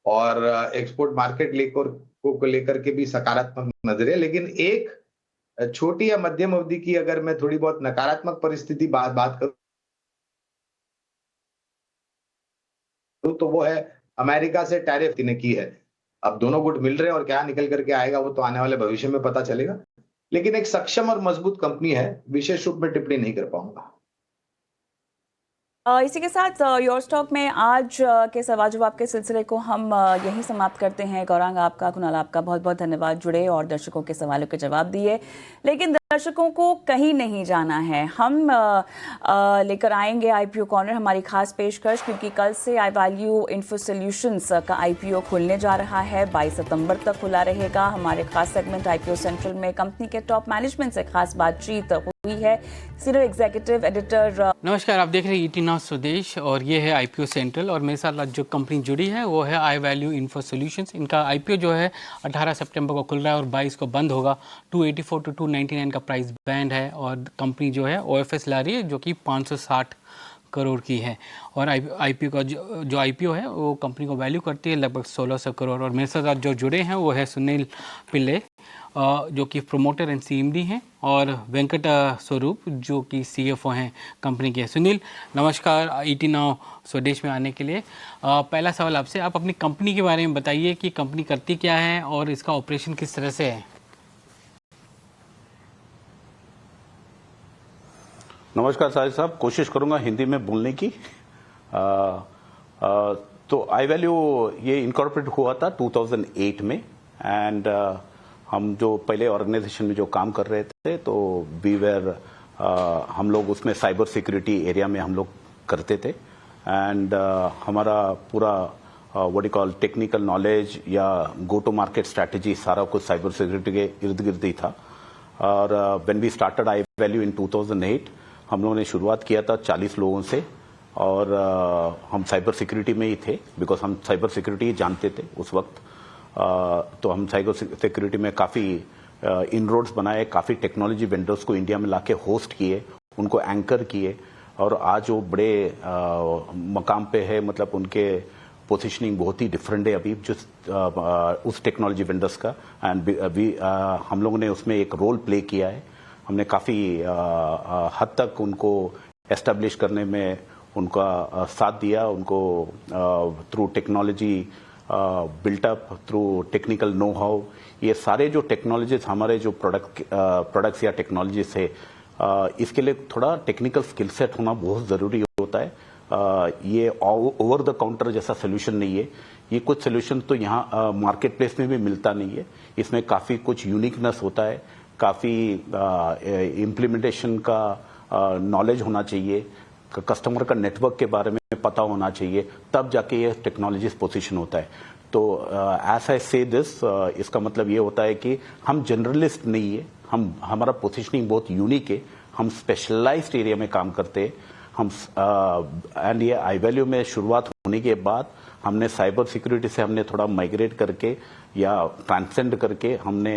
और एक्सपोर्ट मार्केट लेकर के भी सकारात्मक नजर है। लेकिन एक छोटी या मध्यम अवधि की अगर मैं थोड़ी बहुत नकारात्मक परिस्थिति बात करूं तो वो है अमेरिका से टैरिफ ने की है। अब दोनों गुट मिल रहे हैं और क्या निकल करके आएगा वो तो आने वाले भविष्य में पता चलेगा, लेकिन एक सक्षम और मजबूत कंपनी है, विशेष रूप में टिप्पणी नहीं कर पाऊंगा। इसी के साथ योर स्टॉक में आज के सवाल जवाब के सिलसिले को हम यहीं समाप्त करते हैं। गौरांग आपका, कुणाल आपका बहुत बहुत धन्यवाद, जुड़े और दर्शकों के सवालों के जवाब दिए। लेकिन दर्शकों को कहीं नहीं जाना है, हम लेकर आएंगे आईपीओ कॉर्नर, हमारी खास पेशकश, क्योंकि कल से iValue Info Solutions का IPO खुलने जा रहा है। 22 सितंबर तक खुला रहेगा। हमारे खास सेगमेंट IPO सेंट्रल में कंपनी के टॉप मैनेजमेंट से खास बातचीत हुई है। सीनियर एग्जीक्यूटिव एडिटर नमस्कार, आप देख रहे हैं ET Now स्वदेश और ये है IPO सेंट्रल, और मेरे साथ जो कंपनी जुड़ी है वो है iValue Info Solutions। इनका IPO जो है 18 सितंबर को खुल रहा है और 22 को बंद होगा। 284 to 299 का प्राइस बैंड है और कंपनी जो है OFS ला रही है जो कि 560 करोड़ की है और आईपीओ का जो आईपीओ है वो कंपनी को वैल्यू करती है लगभग 1600 करोड़। और मेरे साथ जो जुड़े हैं वो है सुनील पिल्ले जो कि प्रोमोटर एंड CMD हैं और वेंकट स्वरूप जो कि CFO हैं कंपनी के। सुनील नमस्कार ET Now स्वदेश में आने के लिए। पहला सवाल आपसे, आप अपनी कंपनी के बारे में बताइए कि कंपनी करती क्या है और इसका ऑपरेशन किस तरह से है। नमस्कार साहिब साहब, कोशिश करूंगा हिंदी में बोलने की। तो आई वैल्यू ये इनकॉर्पोरेट हुआ था 2008 में एंड हम जो पहले ऑर्गेनाइजेशन में जो काम कर रहे थे तो वी वेर हम लोग उसमें साइबर सिक्योरिटी एरिया में हम लोग करते थे एंड हमारा पूरा what you call technical knowledge या गो टू मार्केट स्ट्रैटेजी सारा कुछ साइबर सिक्योरिटी के इर्द गिर्द ही था। और when we started I value in 2008 हम लोगों ने शुरुआत किया था 40 लोगों से और हम साइबर सिक्योरिटी में ही थे बिकॉज हम साइबर सिक्योरिटी जानते थे उस वक्त। तो हम साइबर सिक्योरिटी में काफ़ी इनरोड्स बनाए, काफ़ी टेक्नोलॉजी वेंडर्स को इंडिया में लाके होस्ट किए, उनको एंकर किए और आज वो बड़े मकाम पे है, मतलब उनके पोजीशनिंग बहुत ही डिफरेंट है अभी जो उस टेक्नोलॉजी वेंडर्स का। एंड हम लोगों ने उसमें एक रोल प्ले किया है। हमने काफ़ी हद तक उनको एस्टेब्लिश करने में उनका साथ दिया, उनको through technology built up, through technical know how. ये सारे जो टेक्नोलॉजीज हमारे जो प्रोडक्ट्स या टेक्नोलॉजीज है इसके लिए थोड़ा टेक्निकल स्किल सेट होना बहुत ज़रूरी होता है। ये ओवर द काउंटर जैसा सोल्यूशन नहीं है। ये कुछ सोल्यूशन तो यहाँ मार्केट प्लेस में भी मिलता नहीं है। इसमें काफ़ी कुछ यूनिकनेस होता है, काफ़ी इम्प्लीमेंटेशन का नॉलेज होना चाहिए, कस्टमर का नेटवर्क के बारे में पता होना चाहिए, तब जाके ये टेक्नोलॉजीज पोजीशन होता है। तो एज आई से दिस, इसका मतलब ये होता है कि हम जनरलिस्ट नहीं है, हमारा पोजीशनिंग बहुत यूनिक है, हम स्पेशलाइज्ड एरिया में काम करते हैं। हम एंड ये आई वैल्यू में शुरुआत होने के बाद हमने साइबर सिक्योरिटी से हमने थोड़ा माइग्रेट करके या ट्रांसेंड करके हमने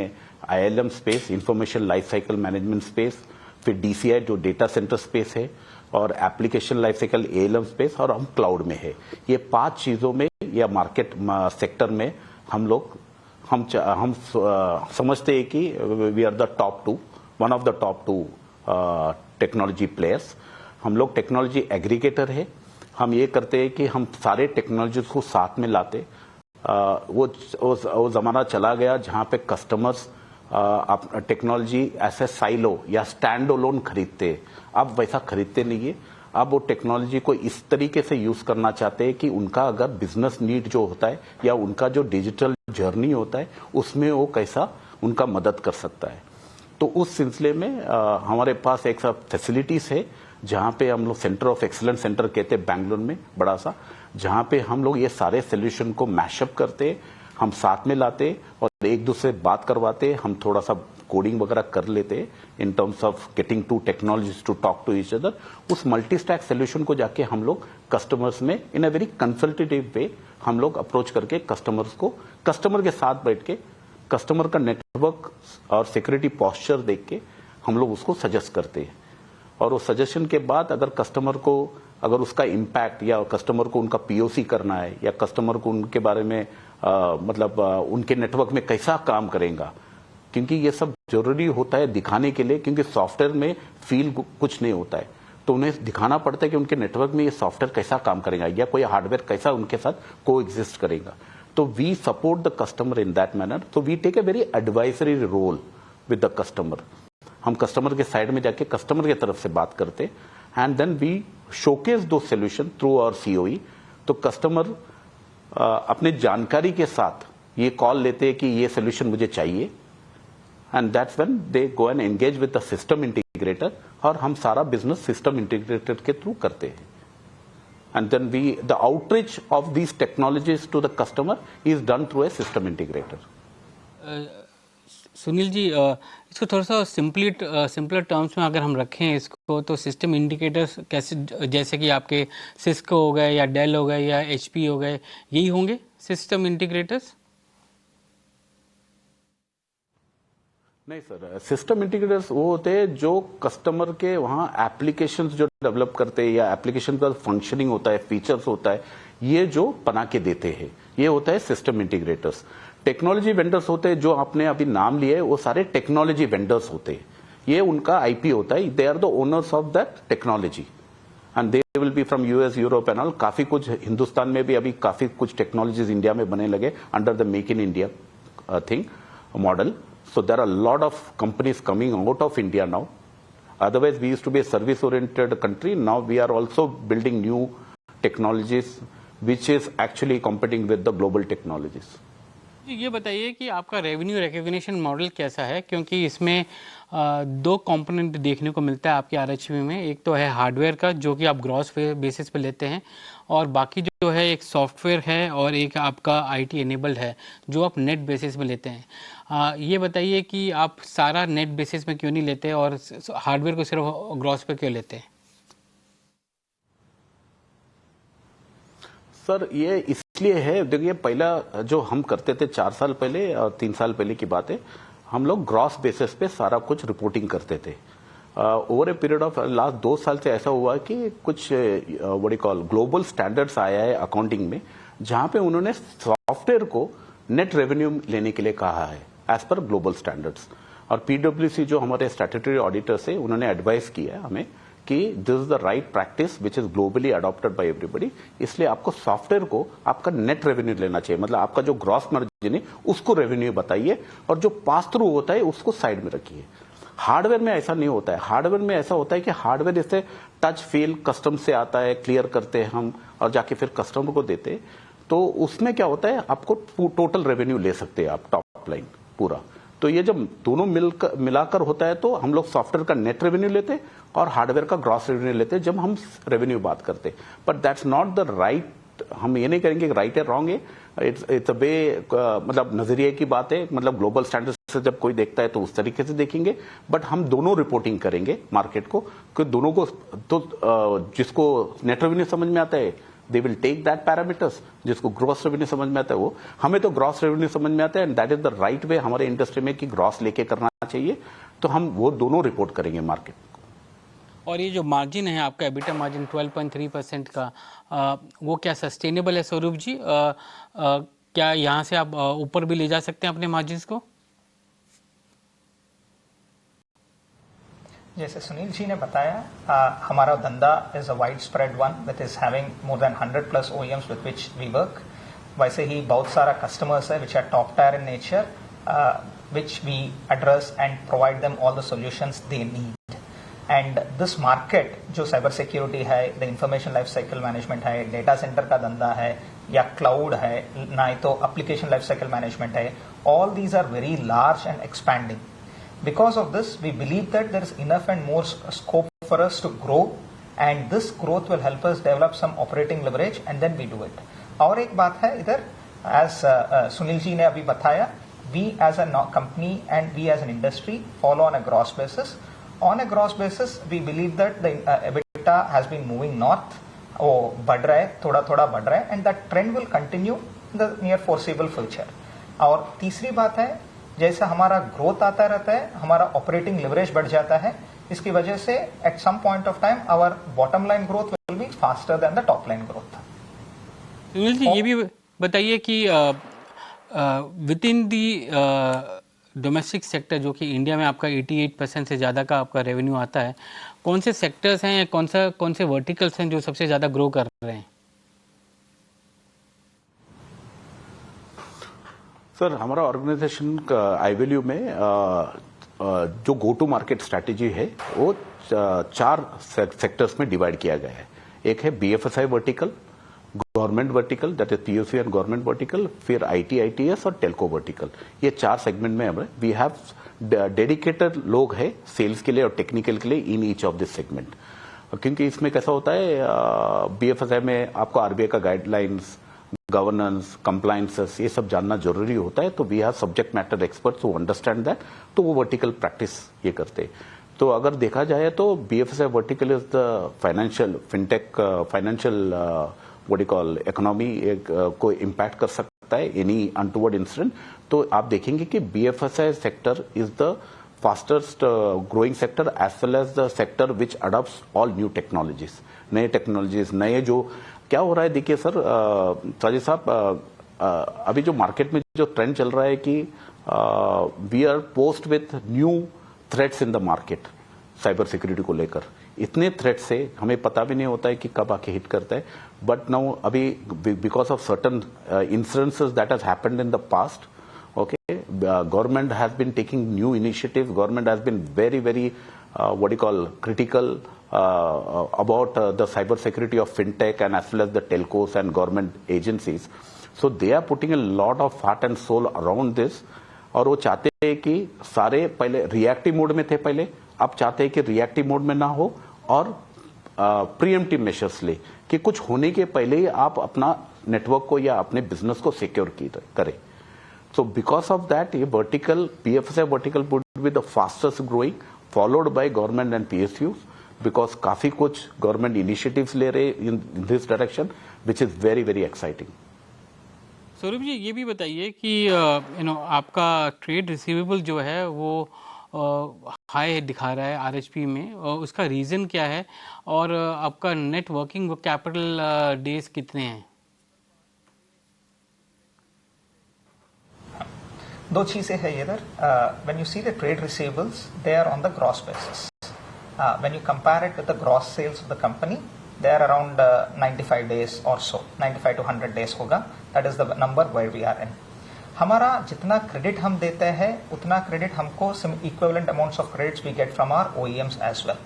ILM space, information life cycle management space, फिर DCI जो डेटा सेंटर स्पेस है और application life cycle ALM space और हम क्लाउड में है। ये 5 चीज़ों में या मार्केट सेक्टर में हम लोग हम समझते हैं कि we are the top 2, one of the top 2 technology players. हम लोग टेक्नोलॉजी एग्रीगेटर है। हम ये करते हैं कि हम सारे टेक्नोलॉजीज को साथ में लाते। वो ज़माना चला गया जहाँ पे कस्टमर्स टेक्नोलॉजी ऐसे साइलो या स्टैंड अलोन खरीदते, अब वैसा खरीदते नहीं है। अब वो टेक्नोलॉजी को इस तरीके से यूज करना चाहते हैं कि उनका अगर बिजनेस नीड जो होता है या उनका जो डिजिटल जर्नी होता है उसमें वो कैसा उनका मदद कर सकता है। तो उस सिलसिले में हमारे पास एक सब फैसिलिटीज है जहाँ पे हम लोग सेंटर ऑफ एक्सीलेंस सेंटर कहते हैं बैंगलोर में बड़ा सा, जहाँ पे हम लोग ये सारे सोल्यूशन को मैशअप करते, हम साथ में लाते और एक दूसरे से बात करवाते। हम थोड़ा सा कोडिंग वगैरह कर लेते in terms of getting two technologies to talk to each other. उस मल्टी स्टैक सोल्यूशन को जाके हम लोग कस्टमर्स में इन अ वेरी कंसल्टेटिव वे हम लोग अप्रोच करके कस्टमर्स को कस्टमर के साथ बैठ के कस्टमर का नेटवर्क और सिक्योरिटी पॉस्चर देख के हम लोग उसको सजेस्ट करते हैं। और उस सजेशन के बाद अगर कस्टमर को अगर उसका इम्पैक्ट या कस्टमर को उनका POC करना है या कस्टमर को उनके बारे में मतलब उनके नेटवर्क में कैसा काम करेगा, क्योंकि ये सब जरूरी होता है दिखाने के लिए, क्योंकि सॉफ्टवेयर में फील कुछ नहीं होता है तो उन्हें दिखाना पड़ता है कि उनके नेटवर्क में ये सॉफ्टवेयर कैसा काम करेगा या कोई हार्डवेयर कैसा उनके साथ को एग्जिस्ट करेगा। तो we support the customer in that manner. तो we take a very advisory role with the customer. हम कस्टमर के साइड में जाके कस्टमर की तरफ से बात करते and then we showcase the solution through our COE। तो कस्टमर अपने जानकारी के साथ ये कॉल लेते हैं कि ये सोल्यूशन मुझे चाहिए and that's when they go and engage with the system integrator और हम सारा बिजनेस सिस्टम इंटीग्रेटर के थ्रू करते हैं। And then we the outreach of these technologies to the customer is done through a system integrator. Sunil ji, इसको थोड़ा सा simpler terms में अगर हम रखें इसको, तो सिस्टम इंडिकेटर्स कैसे, जैसे कि आपके सिस्को हो गए या डेल हो गए या HP हो गए, यही होंगे सिस्टम इंटीग्रेटर्स? नहीं सर, सिस्टम इंटीग्रेटर्स वो होते हैं जो कस्टमर के वहाँ एप्लीकेशंस जो डेवलप करते हैं या एप्लीकेशन का फंक्शनिंग होता है, फीचर्स होता है, ये जो बना के देते हैं, ये होता है सिस्टम इंटीग्रेटर्स। टेक्नोलॉजी वेंडर्स होते हैं जो आपने अभी नाम लिए, वो सारे टेक्नोलॉजी वेंडर्स होते हैं, ये उनका आईपी होता है, they are the owners of that technology and they will be from US, Europe and all. काफी कुछ हिंदुस्तान में भी अभी काफी कुछ टेक्नोलॉजीज इंडिया में बने लगे under the make in India thing model. So there are a lot of companies coming out of India now. Otherwise, we used to be a service-oriented country. Now we are also building new technologies, which is actually competing with the global technologies. ये बताइए कि आपका revenue recognition model कैसा है, क्योंकि इसमें दो component देखने को मिलता है आपके आरएचवी में। एक तो है हार्डवेयर का जो कि आप ग्रॉस बेसिस पे लेते हैं, और बाकी जो है एक सॉफ्टवेयर है और एक आपका आईटी एनेबल्ड है जो आप नेट बेसिस में लेते हैं। ये बताइए कि आप सारा नेट बेसिस में क्यों नहीं लेते और हार्डवेयर को सिर्फ ग्रॉस पे क्यों लेते हैं? सर ये इसलिए है, देखिए पहला जो हम करते थे 4 साल पहले और 3 साल पहले की बात है, हम लोग ग्रॉस बेसिस पे सारा कुछ रिपोर्टिंग करते थे। Over a period of last 2 साल से ऐसा हुआ कि कुछ what you call global standards आया है अकाउंटिंग में, जहां पे उन्होंने सॉफ्टवेयर को नेट रेवेन्यू लेने के लिए कहा है एज पर ग्लोबल स्टैंडर्ड्स। और पीडब्ल्यूसी जो हमारे स्टैट्यूटरी ऑडिटर्स है, उन्होंने एडवाइस किया है हमें कि this is the right practice which is globally adopted by everybody. इसलिए आपको सॉफ्टवेयर को आपका नेट रेवेन्यू लेना चाहिए, मतलब आपका जो ग्रॉस मार्जिन है उसको रेवेन्यू बताइए और जो पास थ्रू होता है उसको साइड में रखिए। हार्डवेयर में ऐसा नहीं होता है। हार्डवेयर में ऐसा होता है कि हार्डवेयर इससे टच फील कस्टम से आता है, क्लियर करते हैं हम और जाके फिर कस्टमर को देते हैं, तो उसमें क्या होता है आपको टोटल रेवेन्यू ले सकते हैं आप, टॉप लाइन पूरा। तो ये जब दोनों मिलाकर होता है तो हम लोग सॉफ्टवेयर का नेट रेवेन्यू लेते हैं और हार्डवेयर का ग्रॉस रेवेन्यू लेते हैं जब हम रेवेन्यू बात करते हैं। But that's not the right, हम ये नहीं करेंगे राइट है रॉन्ग है, इट्स अ वे, मतलब नजरिए की बात है। मतलब ग्लोबल स्टैंडर्ड से जब कोई देखता है तो उस तरीके से देखेंगे, बट हम दोनों रिपोर्टिंग करेंगे मार्केट को, कि दोनों को तो जिसको नेट रेवेन्यू समझ में आता है they will take that parameters, जिसको ग्रॉस रेवेन्यू समझ में आता है वो, हमें तो ग्रॉस रेवेन्यू समझ में आता है and that is the right way हमारे इंडस्ट्री में कि ग्रॉस लेके करना चाहिए, तो हम वो दोनों रिपोर्ट करेंगे मार्केट। और ये जो मार्जिन है आपका एबिटा मार्जिन 12.3% का, वो क्या सस्टेनेबल है स्वरूप जी? क्या यहाँ से आप ऊपर भी ले जा सकते हैं अपने मार्जिन को? जैसे सुनील जी ने बताया, हमारा धंधा is a wide spread one which is having more than 100+ OEMs with which we work. वैसे ही बहुत सारा कस्टमर्स है which are top tier in nature, which we address and provide them all the solutions they need. And this market जो cyber security है, the information life cycle management है, data center का धंधा है या क्लाउड है, ना तो एप्लीकेशन लाइफ साइकिल मैनेजमेंट है, all these are very large and expanding. Because of this, we believe that there is enough and more scope for us to grow, and this growth will help us develop some operating leverage, and then we do it. और एक बात है इधर, as Sunil ji ने अभी बताया, we as a company and we as an industry follow on a gross basis. On a gross basis, we believe that the EBITDA has been moving north. वो बढ़ रहा है, थोड़ा थोड़ा बढ़ रहा है, and that trend will continue in the near foreseeable future. और तीसरी बात है, जैसा हमारा ग्रोथ आता रहता है, हमारा ऑपरेटिंग लिवरेज बढ़ जाता है, इसकी वजह से at some point of time our bottom line growth will be faster than the top line growth. Sunil ji ये भी बताइए कि within the domestic sector जो कि इंडिया में आपका 88% से ज़्यादा का आपका रेवेन्यू आता है, कौन से सेक्टर्स हैं या कौन से वर्टिकल्स हैं जो सबसे ज़्यादा ग्रो कर रहे हैं? सर हमारा ऑर्गेनाइजेशन का आई वैल्यू में जो गो टू मार्केट स्ट्रैटेजी है वो 4 सेक्टर्स में डिवाइड किया गया है। एक है BFSI vertical, government vertical that is POC and government vertical, फिर IT, ITS और टेल्को वर्टिकल। ये 4 सेगमेंट में हमें वी हैव डेडिकेटेड लोग हैं सेल्स के लिए और टेक्निकल के लिए in each of this segment. क्योंकि इसमें कैसा होता है, BFSI में आपको RBI का गाइडलाइंस, गवर्नेंस, कंप्लायंसेस ये सब जानना जरूरी होता है, तो we have subject matter experts who understand that, तो वो वर्टिकल प्रैक्टिस ये करते हैं। तो अगर देखा जाए तो BFSI vertical is the financial fintech financial what you call economy को इम्पैक्ट कर सकता सकता है एनी अनटूवर्ड इंसिडेंट। तो आप देखेंगे कि BFSI sector is the fastest growing sector as well as the sector which adopts all new technologies, नए टेक्नोलॉजीज, नए जो क्या हो रहा है। देखिए सर साजिद साहब, अभी जो मार्केट में जो ट्रेंड चल रहा है कि we are posed with new threats in the market, cyber security को लेकर इतने थ्रेट से हमें पता भी नहीं होता है कि कब आके हिट करता है। बट नाउ अभी because of certain incidences that has happened in the past, okay, government has been taking new initiatives. Government has been very what you call critical about the cyber security of fintech and as well as the telcos and government agencies. So they are putting a lot of heart and soul around this. और वो चाहते हैं कि सारे पहले reactive mode में थे, पहले अब चाहते हैं कि रिएक्टिव मोड में ना हो और प्रीएम्प्टिव मेजर्स ले कि कुछ होने के पहले ही आप अपना नेटवर्क को या अपने बिजनेस को सिक्योर करें। So because of that, ये vertical BFSI vertical would be the fastest growing, followed by government and PSUs, because काफी कुछ government initiatives ले रहे in this direction, which is very exciting. स्वरूप जी ये भी बताइए कि आपका ट्रेड रिसीवेबल जो है वो हाई दिखा रहा है RHP में, और उसका रीज़न क्या है, और आपका नेट वर्किंग कैपिटल डेज कितने हैं? दो चीजें है इधर। When you see the trade receivables they are on the gross basis. When you compare it with the gross sales of the company they are around 95 days और so, 95 to 100 days होगा। That is the number where we are in. हमारा जितना credit हम देते हैं उतना credit हमको equivalent amounts of credits we get from our OEMs as well.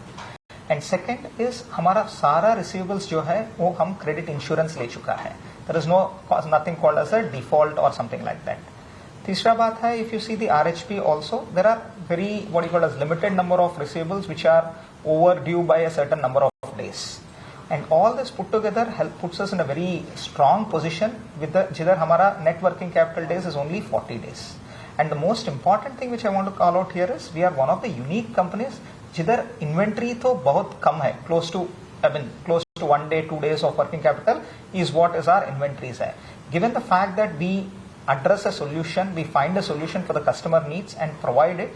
And second is हमारा सारा रिसीवेबल्स जो है वो हम क्रेडिट इंश्योरेंस ले चुका है। There is nothing called as a default और समथिंग लाइक दैट। तीसरा बात है, if you see the RHP also there are very what you call as limited number of receivables which are overdue by a certain number of days, and all this put together help puts us in a very strong position with जिधर हमारा net working capital days is only 40 days. And the most important thing which I want to call out here is we are one of the unique companies जिधर inventory तो बहुत कम है, close to 1 day 2 days of working capital is what is our inventories है। Given the fact that we address a solution, we find a solution for the customer needs and provide it,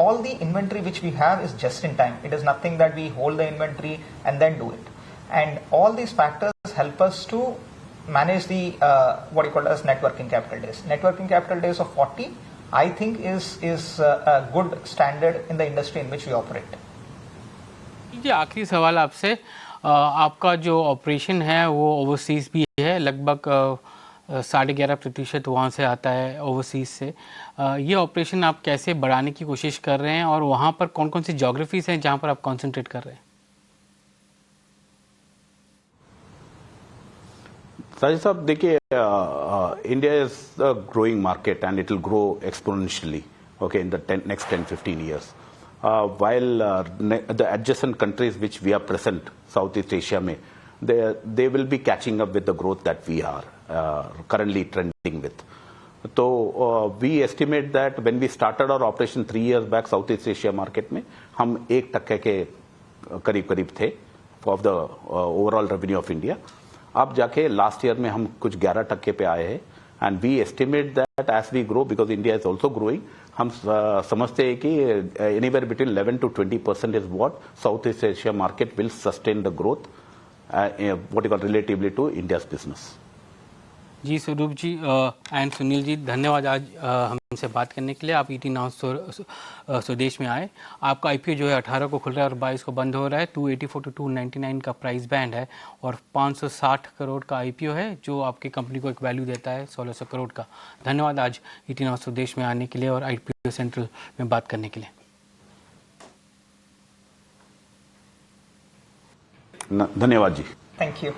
all the inventory which we have is just in time. It is nothing that we hold the inventory and then do it. And all these factors help us to manage the what you call as net working capital days. Net working capital days of 40, I think is a good standard in the industry in which we operate. ये आखिरी सवाल आपसे, आपका जो operation है वो overseas भी है, लगभग 11.5% वहाँ से आता है ओवरसीज से। ये ऑपरेशन आप कैसे बढ़ाने की कोशिश कर रहे हैं, और वहाँ पर कौन कौन सी ज्योग्राफीज हैं जहाँ पर आप कॉन्सेंट्रेट कर रहे हैं? साजिद साहब देखिए, India is the growing market and it will grow exponentially okay in the next 10-15 years. While the adjacent countries which we are present, Southeast Asia में, they will be catching up with the growth that we are currently trending with. So we estimate that when we started our operation 3 years back, Southeast Asia market में हम 1% के करीब थे of the overall revenue of India. अब जाके last year में हम कुछ 11% पे आए हैं, and we estimate that as we grow, because India is also growing, हम समझते हैं कि anywhere between 11 to 20% is what Southeast Asia market will sustain the growth, what you call relatively to India's business. जी स्वरूप जी and Sunil ji, धन्यवाद आज हमसे बात करने के लिए। आप ET Now स्वदेश में आए। आपका IPO जो है 18 को खुल रहा है और 22 को बंद हो रहा है। 284 to 299 का प्राइस बैंड है और 560 करोड़ का IPO है, जो आपकी कंपनी को एक वैल्यू देता है 1600 करोड़ का। धन्यवाद आज ET Now स्वदेश में आने के लिए और IPO सेंट्रल में बात करने के लिए। धन्यवाद जी। Thank you.